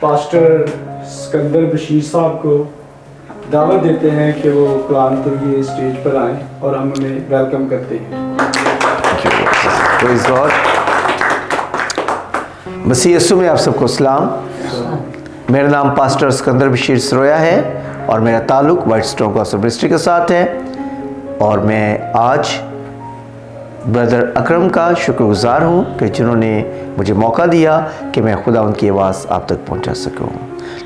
Pastor Sikandar Bashir साहब को दावत देते हैं कि वो कलाम के लिए स्टेज पर आएं और हम उन्हें वेलकम करते हैं। Praise God. मसीह यीशु में आप सबको सलाम। मेरा नाम पास्टर सिकंदर बशीर सरोया है और मेरा ताल्लुक वाइट स्टोन गॉस्पेल मिनिस्ट्री के साथ है और मैं आज ब्रदर अकरम का शुक्रगुजार हूँ कि जिन्होंने मुझे मौका दिया कि मैं खुदावंद की आवाज़ आप तक पहुँचा सकूँ।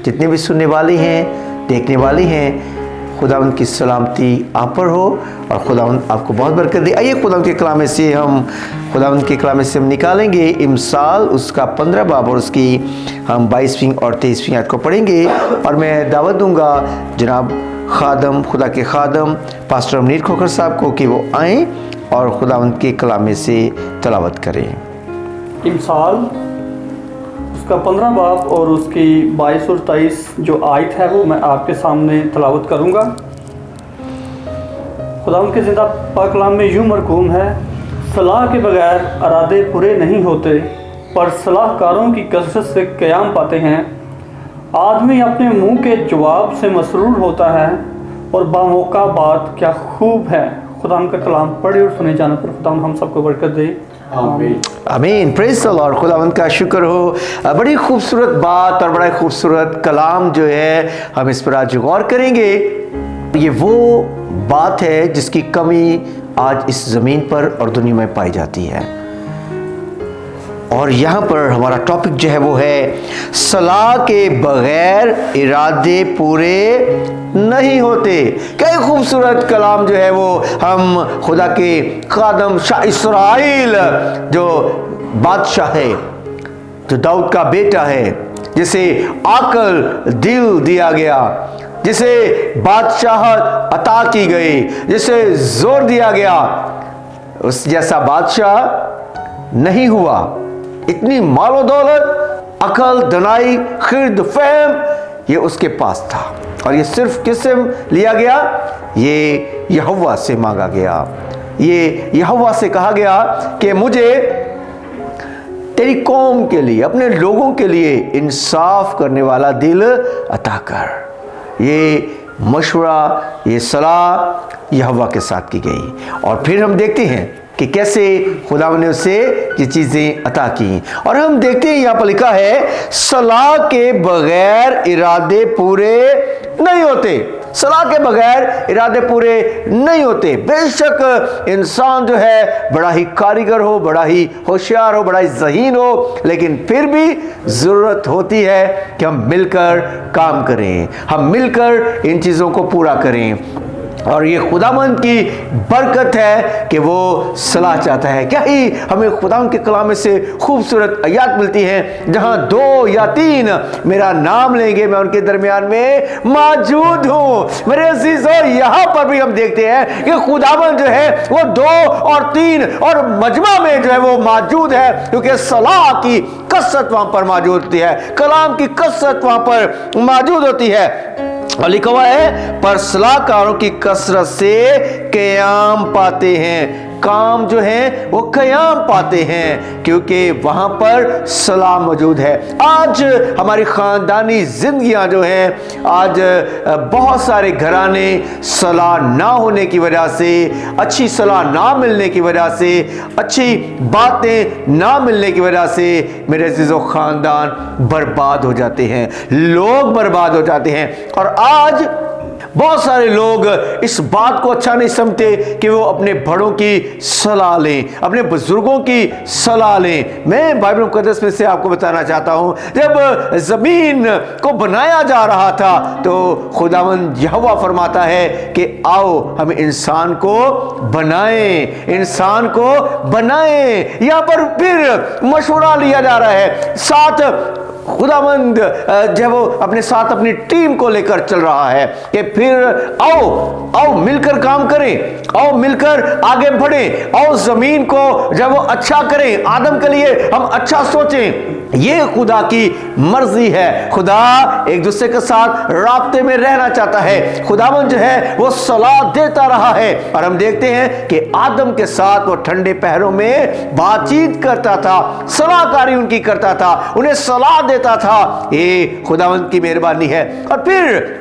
जितने भी सुनने वाले हैं, देखने वाले हैं, खुदावंद की सलामती आप पर हो और खुदावंद आपको बहुत बरकत दे। आइए खुदावंद के कलाम से हम निकालेंगे इमसाल उसका 15 बाब और उसकी हम 22वीं और 23वीं आयत को पढ़ेंगे और मैं दावत दूंगा जनाब खादम, खुदा के खादम पास्टर अमनीर खोखर साहब को कि वो आएँ और खुदावंद के कलाम से तलावत करें। इमसाल उसका 15 बाब और उसकी 22 और 23 जो आयत है वो मैं आपके सामने तलावत करूँगा। खुदावंद के ज़िंदा पाक कलाम में यूँ मरकूम है, सलाह के बगैर इरादे पूरे नहीं होते, पर सलाहकारों की कसरत से क़याम पाते हैं। आदमी अपने मुँह के जवाब से मसरूर होता है और बामौका बात क्या खूब है। खुदावंद का कलाम पढ़े और सुने जाने पर खुदावंद हम सबको बरकत दे। आमीन। Praise the Lord. खुदावंद का शुक्र हो। बड़ी खूबसूरत बात और बड़ा खूबसूरत कलाम जो है हम इस पर आज गौर करेंगे। ये वो बात है जिसकी कमी आज इस ज़मीन पर और दुनिया में पाई जाती है और यहाँ पर हमारा टॉपिक जो है वो है सलाह के बगैर इरादे पूरे नहीं होते। क्या खूबसूरत कलाम जो है वो हम खुदा के खादम शाह इस्राइल जो बादशाह है, जो दाऊद का बेटा है, जिसे आकल दिल दिया गया, जिसे बादशाहत अता की गई, जिसे जोर दिया गया, उस जैसा बादशाह नहीं हुआ। इतनी मालो दौलत, अकल, दनाई, खिर्द, फहम ये उसके पास था और ये सिर्फ किससे लिया गया? ये यहोवा से मांगा गया। ये यहोवा से कहा गया कि मुझे तेरी कौम के लिए, अपने लोगों के लिए इंसाफ करने वाला दिल अता कर। ये मशवरा, ये सलाह यहोवा के साथ की गई और फिर हम देखते हैं कि कैसे खुदावंद ने उसे ये चीज़ें अता की और हम देखते हैं यहाँ पर लिखा है सलाह के बगैर इरादे पूरे नहीं होते। सलाह के बगैर इरादे पूरे नहीं होते। बेशक इंसान जो है बड़ा ही कारीगर हो, बड़ा ही होशियार हो, बड़ा ही ज़हीन हो, लेकिन फिर भी ज़रूरत होती है कि हम मिलकर काम करें, हम मिलकर इन चीज़ों को पूरा करें। और ये खुदावंद की बरकत है कि वो सलाह चाहता है। क्या ही हमें खुदावंद के कलाम से खूबसूरत आयत मिलती हैं, जहां 2 या 3 मेरा नाम लेंगे मैं उनके दरमियान में मौजूद हूं। मेरे अजीजों, यहां पर भी हम देखते हैं कि खुदावंद जो है वो 2 और 3 और मजमा में जो है वो मौजूद है, क्योंकि सलाह की कसरत वहां पर मौजूद होती है, कलाम की कसरत वहां पर मौजूद होती है। और लिखा हुआ है पर सलाहकारों की कसरत से क़याम पाते हैं। काम जो है वो क़याम पाते हैं क्योंकि वहां पर सलाह मौजूद है। आज हमारी ख़ानदानी ज़िंदगियां जो हैं, आज बहुत सारे घराने सलाह ना होने की वजह से, अच्छी सलाह ना मिलने की वजह से, अच्छी बातें ना मिलने की वजह से मेरे अज़ीज़ों ख़ानदान बर्बाद हो जाते हैं, लोग बर्बाद हो जाते हैं। और आज बहुत सारे लोग इस बात को अच्छा नहीं समझते कि वो अपने बड़ों की सलाह लें, अपने बुजुर्गों की सलाह लें। मैं बाइबल मुक़द्दस में से आपको बताना चाहता हूँ, जब ज़मीन को बनाया जा रहा था तो खुदावंद यहोवा फरमाता है कि आओ हम इंसान को बनाएं, इंसान को बनाएं। यहाँ पर फिर मशवरा लिया जा रहा है। साथ खुदावंद जब वो अपने साथ अपनी टीम को लेकर चल रहा है कि फिर आओ मिलकर काम करें, आओ मिलकर आगे बढ़ें, आओ जमीन को जब वो अच्छा करें, आदम के लिए हम अच्छा सोचें। ये खुदा की मर्जी है। खुदा एक दूसरे के साथ राब्ते में रहना चाहता है। खुदावन जो है वो सलाह देता रहा है और हम देखते हैं कि आदम के साथ वो ठंडे पहरों में बातचीत करता था, सलाहकारी उनकी करता था, उन्हें सलाह देता था। ये खुदावन की मेहरबानी है। और फिर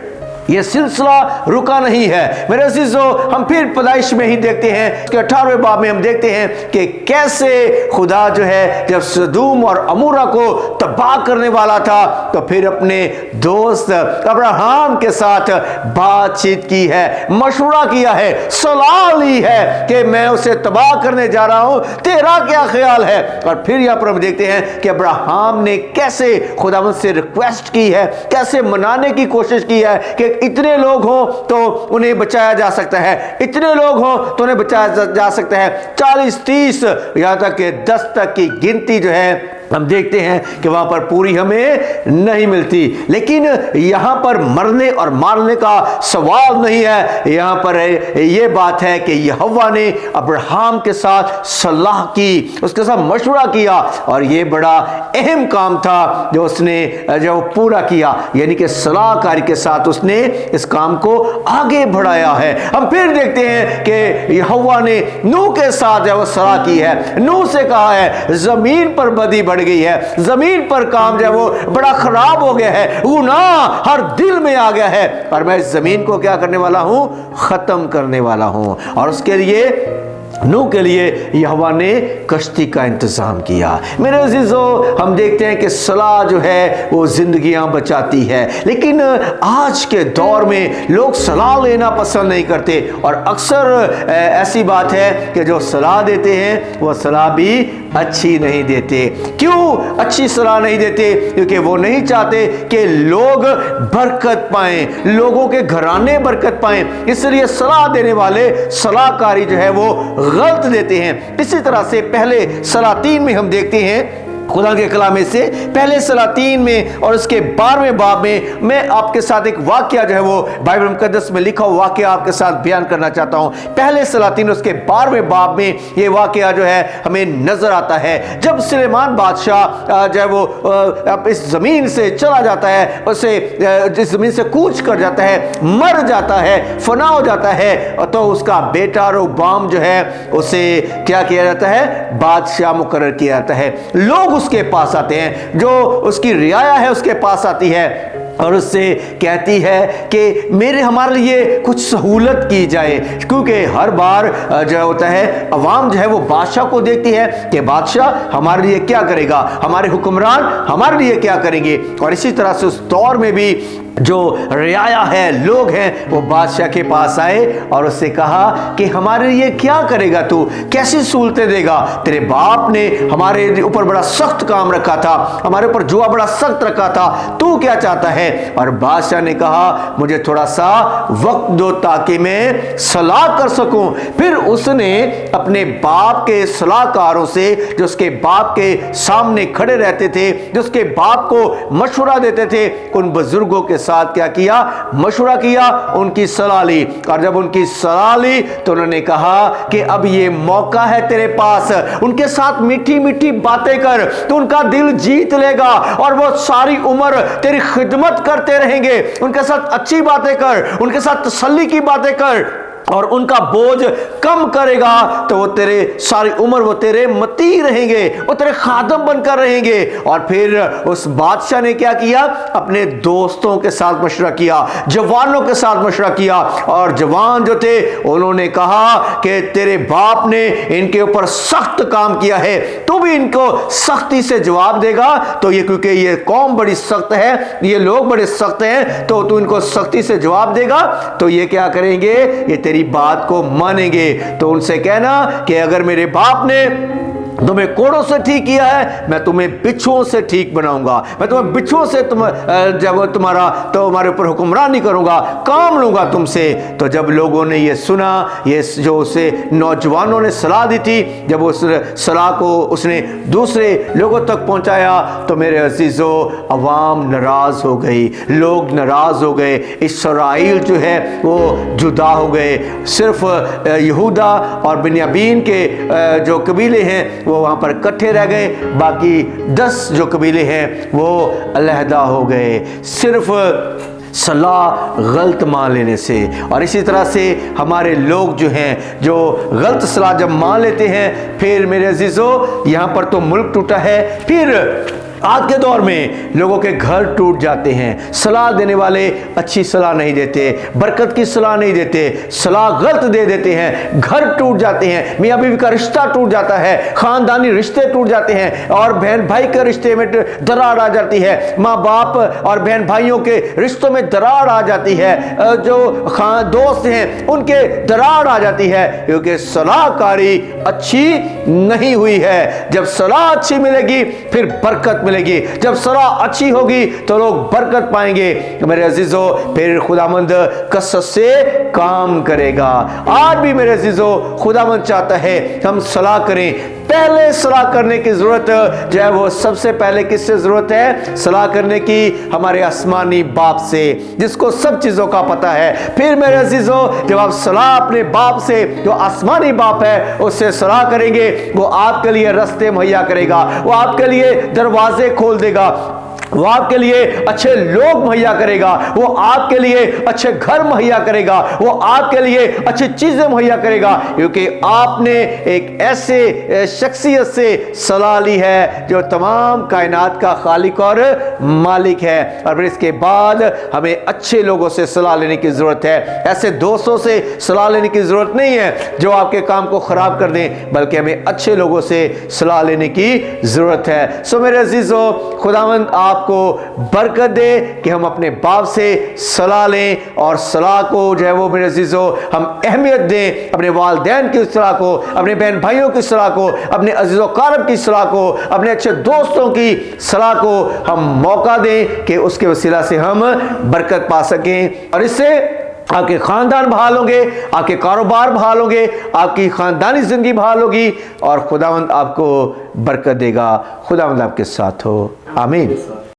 ये सिलसिला रुका नहीं है मेरे अजीजों। हम फिर पैदाइश में ही देखते हैं कि 18वें बाब में हम देखते हैं कि कैसे खुदा जो है जब सदूम और अमूरा को तबाह करने वाला था तो फिर अपने दोस्त अब्राहम के साथ बातचीत की है, मशवरा किया है, सलाह ली है कि मैं उसे तबाह करने जा रहा हूं, तेरा क्या ख्याल है। और फिर यहां पर हम देखते हैं कि अब्राहम ने कैसे खुदावंद से रिक्वेस्ट की है, कैसे मनाने की कोशिश की है कि इतने लोग हों तो उन्हें बचाया जा सकता है, इतने लोग हों तो उन्हें बचाया जा सकता है। 40, 30 यहां तक कि 10 तक की गिनती जो है हम देखते हैं कि वहां पर पूरी हमें नहीं मिलती। लेकिन यहां पर मरने और मारने का सवाल नहीं है। यहां पर यह बात है कि यहोवा ने अब्राहम के साथ सलाह की, उसके साथ मशवरा किया और यह बड़ा अहम काम था जो उसने जो पूरा किया, यानी कि सलाहकारी के साथ उसने इस काम को आगे बढ़ाया है। हम फिर देखते हैं कि यहोवा ने नूह के साथ जो सलाह की है, नूह से कहा है जमीन पर बदी बढ़ गई है, जमीन पर काम जो है वो बड़ा खराब हो गया है, गुनाह हर दिल में आ गया है और मैं इस जमीन को क्या करने वाला हूं, खत्म करने वाला हूं। और उसके लिए नूह के लिए यहोवा ने कश्ती का इंतजाम किया। मेरे अजीजों, हम देखते हैं कि सलाह जो है वो जिंदगियां बचाती है, लेकिन आज के दौर में लोग सलाह लेना पसंद नहीं करते और अक्सर ऐसी बात है कि जो सलाह देते हैं वह सलाह भी अच्छी नहीं देते। क्यों अच्छी सलाह नहीं देते? क्योंकि वो नहीं चाहते कि लोग बरकत पाएं, लोगों के घराने बरकत पाएं, इसलिए सलाह देने वाले सलाहकारी जो है वो गलत देते हैं। इसी तरह से पहले सलातीन में हम देखते हैं खुदा के कलाम में से पहले सलातीन में और उसके 12वें बाब में मैं आपके साथ एक वाकया जो है वो बाइबल मुकद्दस में लिखा हुआ वाकया आपके साथ बयान करना चाहता हूं। पहले सलातीन उसके 12वें बाब में ये वाकया जो है हमें नजर आता है। जब सुलेमान बादशाह जो है वो इस जमीन से चला जाता है, उसे जिस जमीन से कूच कर जाता है, मर जाता है, फना हो जाता है, तो उसका बेटा रोबाम जो है उसे क्या किया जाता है, बादशाह मुकर्रर किया जाता है। लोग उसके पास आते हैं, जो उसकी रियाया है उसके पास आती है और उससे कहती है कि हमारे लिए कुछ सहूलत की जाए, क्योंकि हर बार जो होता है अवाम जो है वो बादशाह को देखती है कि बादशाह हमारे लिए क्या करेगा, हमारे हुक्मरान हमारे लिए क्या करेंगे। और इसी तरह से उस दौर में भी जो रियाया है, लोग हैं, वो बादशाह के पास आए और उससे कहा कि हमारे लिए क्या करेगा, तू कैसी सहूलतें देगा, तेरे बाप ने हमारे ऊपर बड़ा सख्त काम रखा था, हमारे ऊपर जुआ बड़ा सख्त रखा था, तू क्या चाहता है। और बादशाह ने कहा मुझे थोड़ा सा वक्त दो ताकि मैं सलाह कर सकूं। फिर उसने अपने बाप के सलाहकारों से, जो उसके बाप के सामने खड़े रहते थे, जो उसके बाप को मशवरा देते थे, उन बुजुर्गों के साथ क्या किया, मशवरा किया, उनकी सलाह ली। और जब उनकी सलाह ली तो उन्होंने कहा कि अब ये मौका है तेरे पास, उनके साथ मीठी मीठी बातें कर, तो उनका दिल जीत लेगा और वो सारी उम्र तेरी खिदमत करते रहेंगे। उनके साथ अच्छी बातें कर, उनके साथ तसल्ली की बातें कर और उनका बोझ कम करेगा, तो वो तेरे सारी उम्र वो तेरे मती रहेंगे, वो तेरे खादम बनकर रहेंगे। और फिर उस बादशाह ने क्या किया, अपने दोस्तों के साथ मशवरा किया, जवानों के साथ मशवरा किया, और जवान जो थे उन्होंने कहा कि तेरे बाप ने इनके ऊपर सख्त काम किया है, तू भी इनको सख्ती से जवाब देगा। तो ये क्योंकि ये कौम बड़ी सख्त है, ये लोग बड़े सख्त हैं, तो तू इनको सख्ती से जवाब देगा तो ये क्या करेंगे, ये तेरी बात को मानेंगे। तो उनसे कहना कि अगर मेरे बाप ने तुम्हें कोड़ों से ठीक किया है, मैं तुम्हें बिच्छुओं से ठीक बनाऊंगा, मैं तुम्हें बिच्छुओं से जब तुम्हारे ऊपर हुक्मरानी करूंगा, काम लूंगा तुमसे। तो जब लोगों ने ये सुना, ये जो उसे नौजवानों ने सलाह दी थी, जब उस सलाह को उसने दूसरे लोगों तक पहुंचाया, तो मेरे अजीजों अवाम नाराज हो गई, लोग नाराज हो गए, इस्राएल जो है वो जुदा हो गए। सिर्फ यहूदा और बिन्यामीन के जो कबीले हैं वो वहाँ पर इकट्ठे रह गए, बाकी 10 जो कबीले हैं वो अलहदा हो गए, सिर्फ सलाह गलत मान लेने से। और इसी तरह से हमारे लोग जो हैं, जो गलत सलाह जब मान लेते हैं, फिर मेरे अजीजों यहाँ पर तो मुल्क टूटा है, फिर आज के दौर में लोगों के घर टूट जाते हैं। सलाह देने वाले अच्छी सलाह नहीं देते, बरकत की सलाह नहीं देते, सलाह गलत दे देते हैं, घर टूट जाते हैं, मियाँ बीवी का रिश्ता टूट जाता है, खानदानी रिश्ते टूट जाते हैं, और बहन भाई के रिश्ते में दरार आ जाती है, माँ बाप और बहन भाइयों के रिश्तों में दरार आ जाती है, जो दोस्त हैं उनके दरार आ जाती है, क्योंकि सलाहकारी अच्छी नहीं हुई है। जब सलाह अच्छी मिलेगी फिर बरकत मिलेगी, जब सलाह अच्छी होगी तो लोग बरकत पाएंगे। मेरे अजीजों, फिर खुदावंद कसरत से काम करेगा। आज भी मेरे अजीजों, खुदावंद चाहता है हम सलाह करें। पहले सलाह करने की जरूरत जो है वो सबसे पहले किससे जरूरत है? सलाह करने की हमारे आसमानी बाप से, जिसको सब चीजों का पता है। फिर मेरे अजीजों, जब आप सलाह अपने बाप से, जो आसमानी बाप है, उससे सलाह करेंगे, वो आपके लिए रास्ते मुहैया करेगा, वो आपके लिए दरवाजे खोल देगा, वो आपके लिए अच्छे लोग मुहैया करेगा, वो आपके लिए अच्छे घर मुहैया करेगा, वो आपके लिए अच्छी चीजें मुहैया करेगा, क्योंकि आपने एक ऐसे शख्सियत से सलाह ली है जो तमाम कायनात का खालिक और मालिक है। और फिर इसके बाद हमें अच्छे लोगों से सलाह लेने की जरूरत है। ऐसे दोस्तों से सलाह लेने की जरूरत नहीं है जो आपके काम को खराब कर दें, बल्कि हमें अच्छे लोगों से सलाह लेने की जरूरत है। सो मेरे अजीजों, खुदावंद आपको बरकत दे कि हम अपने बाप से सलाह लें, और सलाह को जो है वो मेरे अजीजों हम अहमियत दें। अपने वालिदैन की सलाह को, अपने बहन भाइयों की सलाह को, अपने अजीजों कारब की सलाह को, अपने अच्छे दोस्तों की सलाह को हम मौका दें कि उसके वसीला से हम बरकत पा सकें, और इससे आपके खानदान बहाल होंगे, आपके कारोबार बहाल होंगे, आपकी खानदानी जिंदगी बहाल होगी, और खुदावंद आपको बरकत देगा। खुदावंद आपके साथ हो। आमीन।